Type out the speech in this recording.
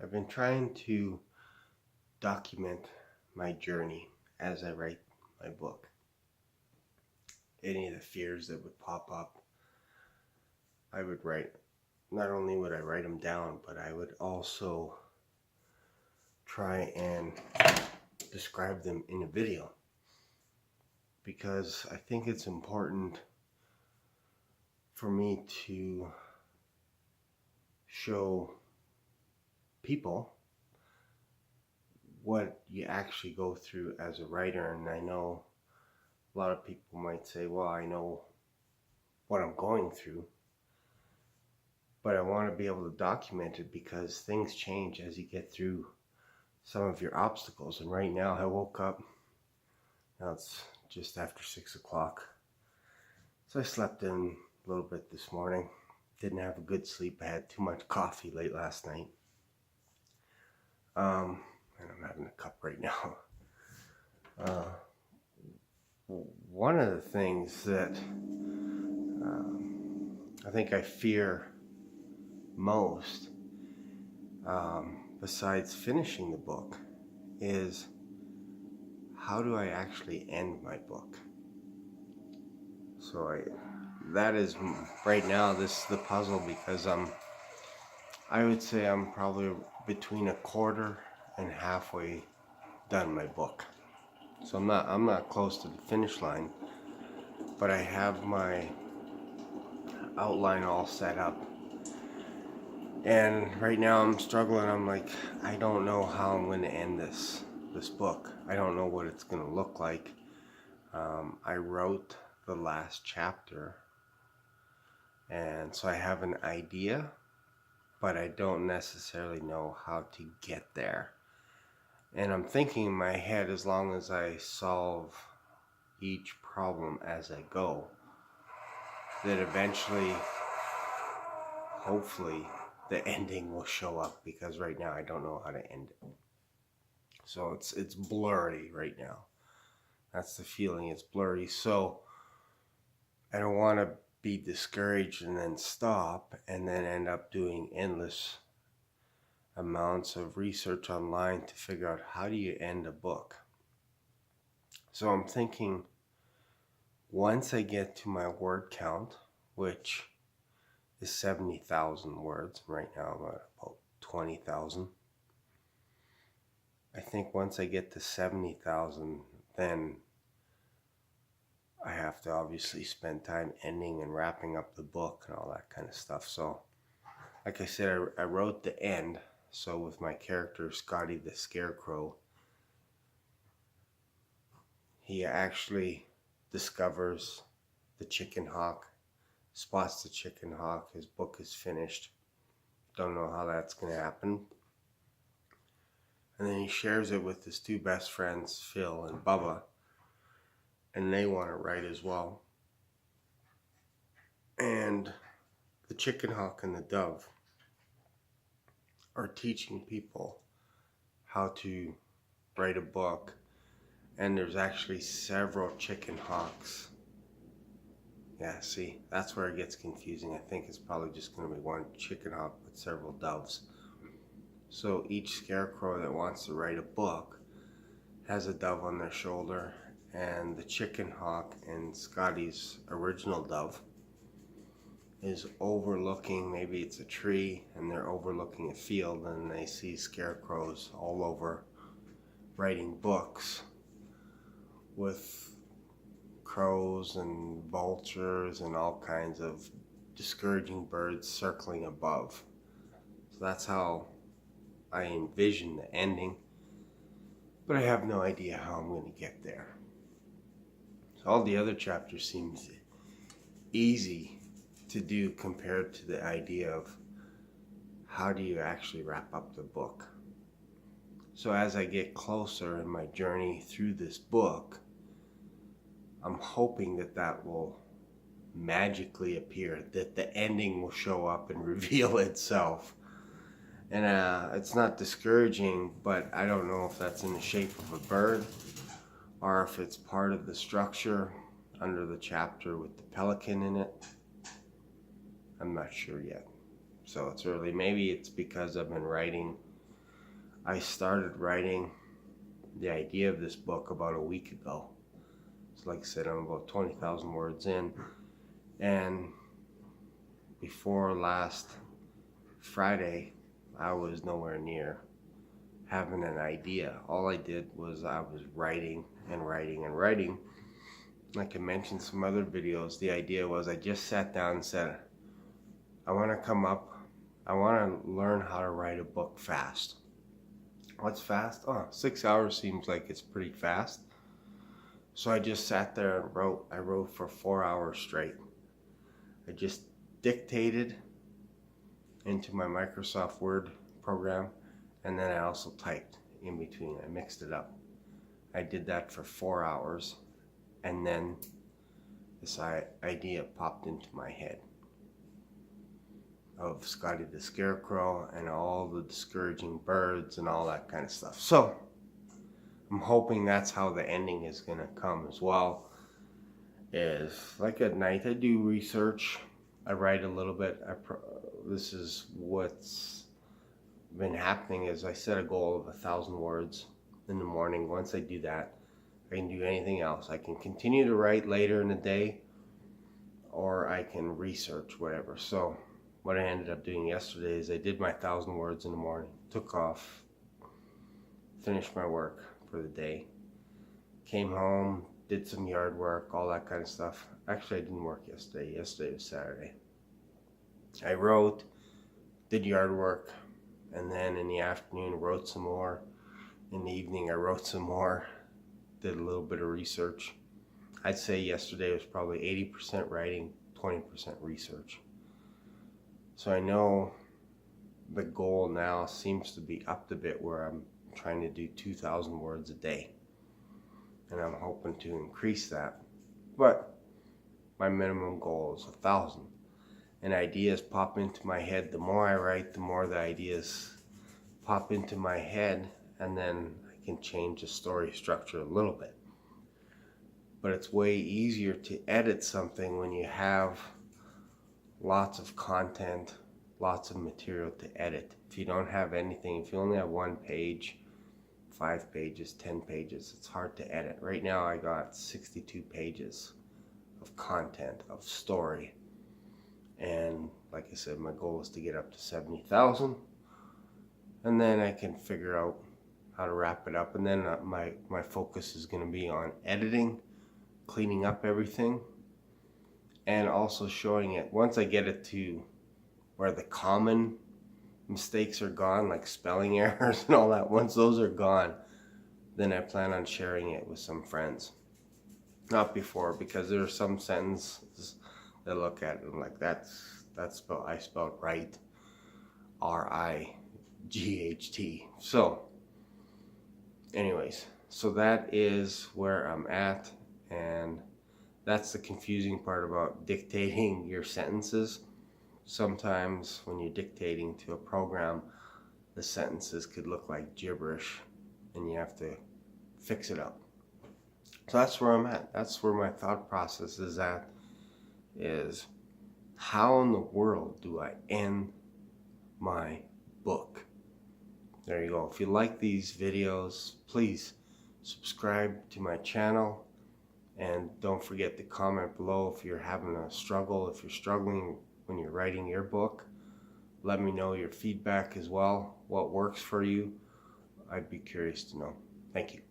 I've been trying to document my journey as I write my book. Any of the fears that would pop up, I would write. Not only would I write them down, but I would also try and describe them in a video because I think it's important for me to show people what you actually go through as a writer. And I know a lot of people might say, well, I know what I'm going through, but I want to be able to document it because things change as you get through some of your obstacles. And right now I woke up, now it's just after 6 o'clock. So I slept in a little bit this morning. Didn't have a good sleep. I had too much coffee late last night. And I'm having a cup right now. One of the things that I think I fear most, besides finishing the book, is how do I actually end my book? So that is right now, this is the puzzle, because I would say I'm probably between a quarter and halfway done my book. So I'm not close to the finish line, but I have my outline all set up. And right now I'm struggling. I'm like, I don't know how I'm going to end this book. I don't know what it's going to look like. I wrote the last chapter, and so I have an idea, but I don't necessarily know how to get there. And I'm thinking in my head, as long as I solve each problem as I go, that eventually, hopefully, the ending will show up, because right now I don't know how to end it. So it's blurry right now. That's the feeling, it's blurry. So I don't want to be discouraged and then stop and then end up doing endless amounts of research online to figure out how do you end a book. So I'm thinking, once I get to my word count, which is 70,000 words, right now I'm at about 20,000. I think once I get to 70,000, then I have to obviously spend time ending and wrapping up the book and all that kind of stuff. So, like I said, I wrote the end. So with my character, Scotty the Scarecrow, he actually discovers the chicken hawk, spots the chicken hawk. His book is finished. Don't know how that's going to happen. And then he shares it with his two best friends, Phil and Bubba, and they want to write as well. And the chicken hawk and the dove are teaching people how to write a book. And there's actually several chicken hawks. Yeah, see, that's where it gets confusing. I think it's probably just going to be one chicken hawk with several doves. So each scarecrow that wants to write a book has a dove on their shoulder, and the chicken hawk and Scotty's original dove is overlooking, maybe it's a tree, and they're overlooking a field, and they see scarecrows all over writing books with crows and vultures and all kinds of discouraging birds circling above. So that's how I envision the ending, but I have no idea how I'm going to get there. So all the other chapters seem easy to do compared to the idea of how do you actually wrap up the book. So as I get closer in my journey through this book, I'm hoping that will magically appear, that the ending will show up and reveal itself. And it's not discouraging, but I don't know if that's in the shape of a bird or if it's part of the structure under the chapter with the pelican in it. I'm not sure yet. So it's early. Maybe it's because I've been writing I started writing the idea of this book about a week ago. So like I said, I'm about 20,000 words in, and before last Friday, I was nowhere near having an idea. All I did was I was writing and writing and writing. Like I mentioned some other videos, the idea was I just sat down and said, I want to learn how to write a book fast. What's fast? 6 hours seems like it's pretty fast. So I just sat there and wrote. I wrote for 4 hours straight. I just dictated into my Microsoft Word program, and then I also typed in between. I mixed it up. I did that for 4 hours, and then this idea popped into my head of Scotty the Scarecrow and all the discouraging birds and all that kind of stuff. So I'm hoping that's how the ending is going to come as well. Is like at night I do research, I write a little bit. This is what's been happening is I set a goal of 1,000 words in the morning. Once I do that, I can do anything else. I can continue to write later in the day, or I can research whatever. So what I ended up doing yesterday is I did my 1,000 words in the morning, took off, finished my work for the day, came home, did some yard work, all that kind of stuff. Actually, I didn't work yesterday. Yesterday was Saturday. I wrote, did yard work, and then in the afternoon wrote some more. In the evening I wrote some more, did a little bit of research. I'd say yesterday was probably 80% writing, 20% research. So I know the goal now seems to be upped a bit where I'm trying to do 2,000 words a day. And I'm hoping to increase that. But my minimum goal is 1,000. And ideas pop into my head. The more I write, the more the ideas pop into my head, and then I can change the story structure a little bit. But it's way easier to edit something when you have lots of content, lots of material to edit. If you don't have anything, if you only have 1 page, 5 pages, 10 pages, it's hard to edit. Right now I got 62 pages of content, of story. And like I said, my goal is to get up to 70,000. And then I can figure out how to wrap it up. And then my focus is going to be on editing, cleaning up everything, and also showing it. Once I get it to where the common mistakes are gone, like spelling errors and all that, once those are gone, then I plan on sharing it with some friends. Not before, because there are some sentences that look at it and like, I spelled right, R-I-G-H-T. So anyways, so that is where I'm at, and that's the confusing part about dictating your sentences. Sometimes when you're dictating to a program, the sentences could look like gibberish and you have to fix it up. So that's where I'm at. That's where my thought process is at, is how in the world do I end my book? There you go. If you like these videos, please subscribe to my channel, and don't forget to comment below if you're having a struggle, if you're struggling when you're writing your book. Let me know your feedback as well, what works for you. I'd be curious to know. Thank you.